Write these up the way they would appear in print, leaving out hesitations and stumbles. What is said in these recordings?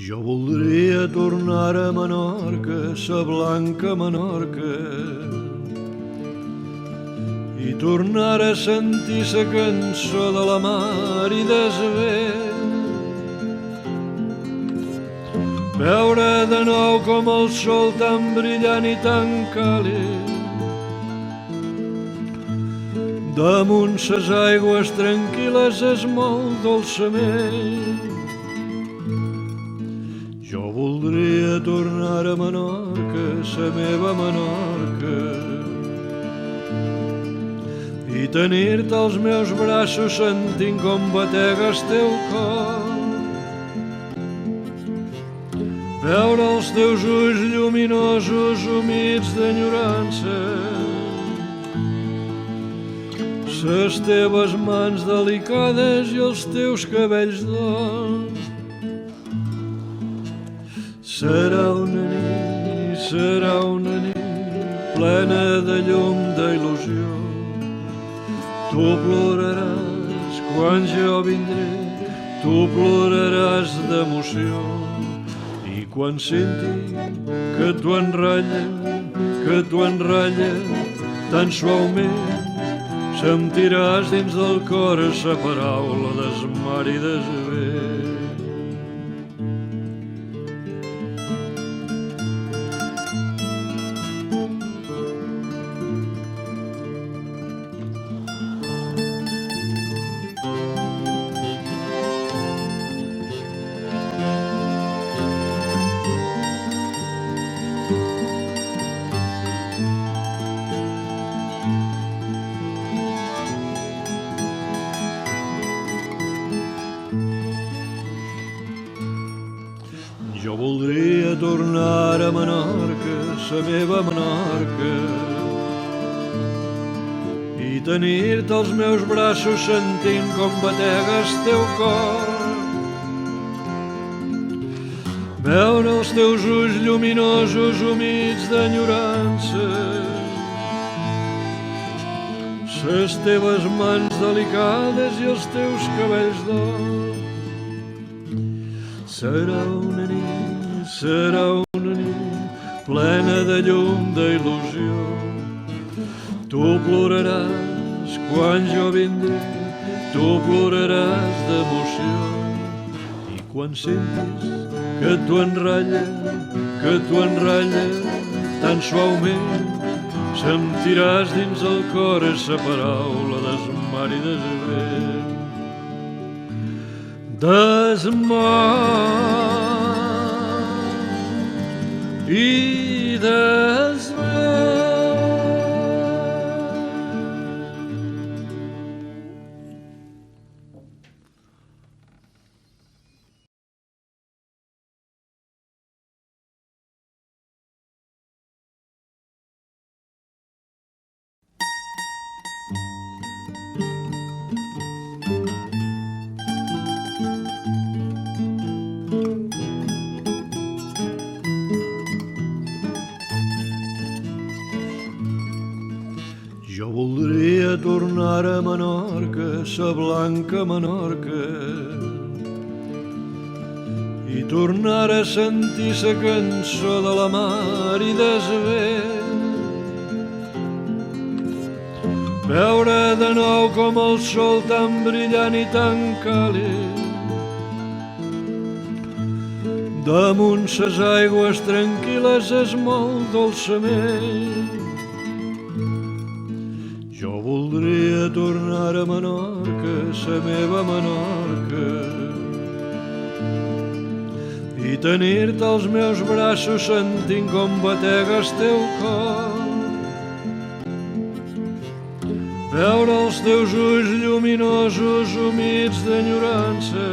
Jo voldria tornar a Menorca, sa blanca Menorca, i tornar a sentir sa cançó de la mar i desvent. Veure de nou com el sol tan brillant i tan càlid damunt ses aigües tranquil·les es mou dolçament. Jo voldria tornar a Menorca, sa meva Menorca, i tenir-te als meus braços sentint com batega el teu cor. Veure els teus ulls lluminosos humits d'enyorança, ses teves mans delicades i els teus cabells d'or. Serà una nit plena de llum, d'il·lusió. Tu ploraràs quan jo vindré, tu ploraràs d'emoció. I quan senti que t'ho enrotlla tan suaument, sentiràs dins del cor sa paraula d'esmar i desvent. Jo voldria tornar a Menorca, sa meva Menorca, i tenir-te als meus braços sentint com batega el teu cor. Veure els teus ulls lluminosos humits d'enyorança, ses teves mans delicades i els teus cabells d'or. Serà una nit plena de llum, d'il·lusió. Tu ploraràs quan jo vindré, tu ploraràs d'emoció. I quan sentis que t'ho enrotlla tan suaument, sentiràs dins el cor sa paraula d'esmar i desvent. D'esmar i desvent. Jo voldria tornar a Menorca, sa blanca Menorca, i tornar a sentir sa cançó de la mar i desvent. Veure de nou com el sol tan brillant i tan càlid damunt ses aigües tranquil·les es mou dolçament. Jo voldria tornar a Menorca, sa meva Menorca, i tenir-te als meus braços sentint com batega el teu cor. Veure els teus ulls lluminosos humits d'enyorança,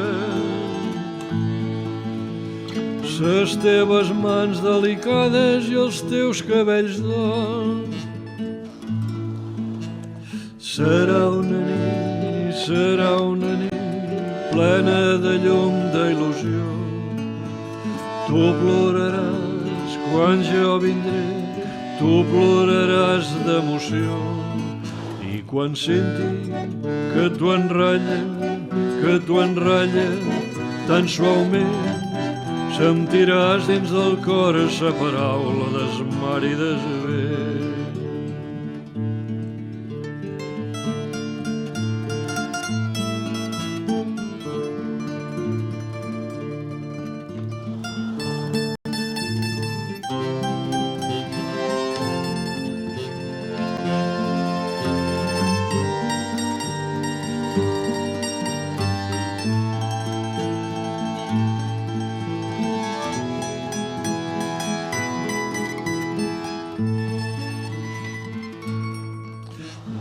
ses teves mans delicades i els teus cabells d'or. Serà una nit plena de llum, d'il·lusió. Tu ploraràs quan jo vindré, tu ploraràs d'emoció. I quan senti que t'ho enrotlla tan suaument, sentiràs dins del cor sa paraula des mar i des vent.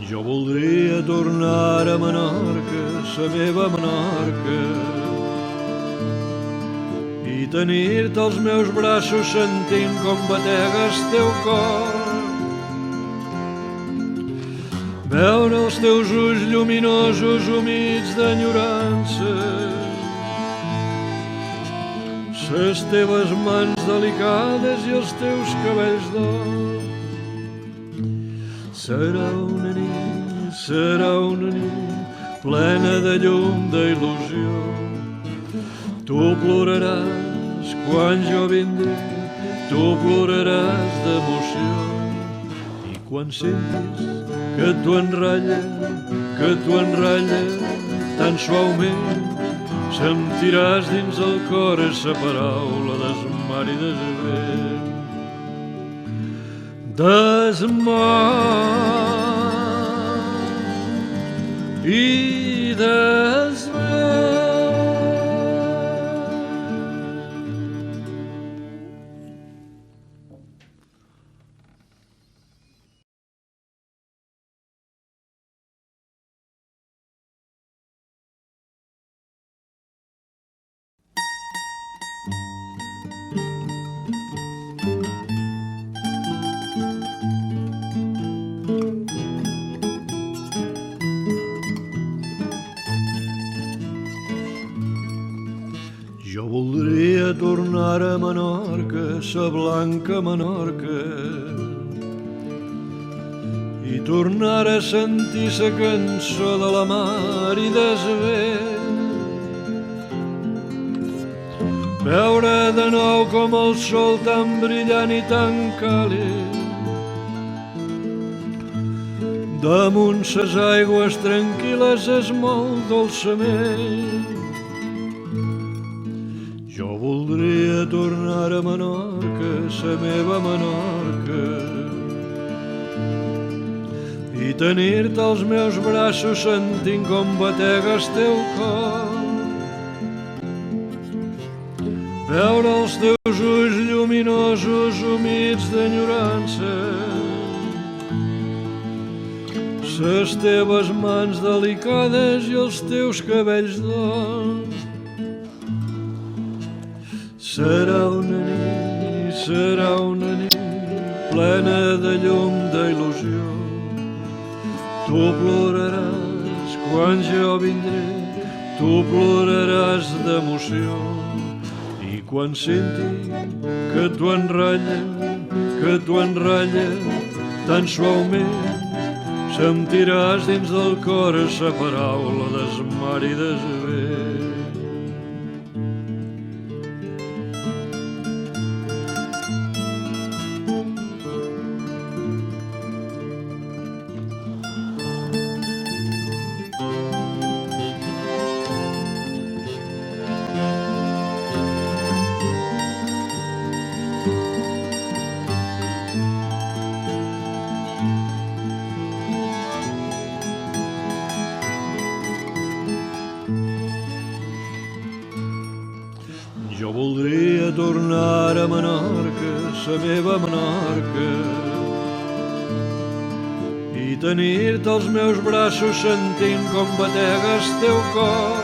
Jo voldria tornar a Menorca, sa meva Menorca, i tenir-te als meus braços sentint com batega el teu cor. Veure els teus ulls lluminosos humits d'enyorança, les teves mans delicades i els teus cabells d'or. Serà una nit plena de llum, d'il·lusió. Tu ploraràs quan jo vindré, tu ploraràs d'emoció. I quan sentis que tu enralla tan suaument, sentiràs dins el cor sa paraula des mar i des vent. Des mar i des vent. Jo voldria tornar a Menorca, sa blanca Menorca, i tornar a sentir sa cançó de la mar i des vent. Veure de nou com el sol tan brillant i tan càlid damunt ses aigües tranquil·les es mou dolçament. Jo voldria tornar a Menorca, sa meva Menorca, i tenir-te als meus braços sentint com batega el teu cor. Veure els teus ulls lluminosos humits d'enyorança, les teves mans delicades i els teus cabells d'or. Serà una nit plena de llum, d'il·lusió. Tu ploraràs quan jo vindré, tu ploraràs d'emoció. I quan senti que tu enralla tan suaument, sentiràs dins del cor sa paraula des mar i des vent. Jo voldria tornar a Menorca, sa meva Menorca, i tenir-te als meus braços sentint com batega el teu cor.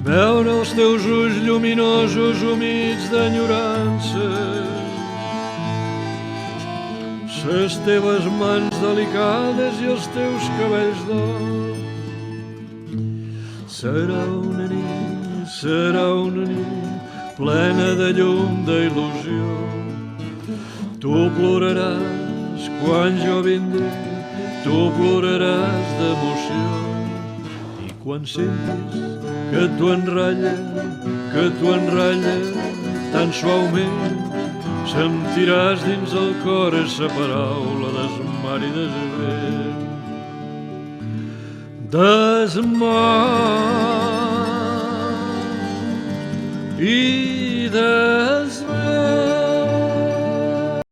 Veure els teus ulls lluminosos humits d'enyorança, les teves mans delicades i els teus cabells d'or. Serà una nit plena de llum, d'il·lusió. Tu ploraràs quan jo vindré, tu ploraràs d'emoció. I quan sentis que t'ho enralla tan suaument, sentiràs dins el cor esa paraula d'esmar i desvent. D'esmar i desvent.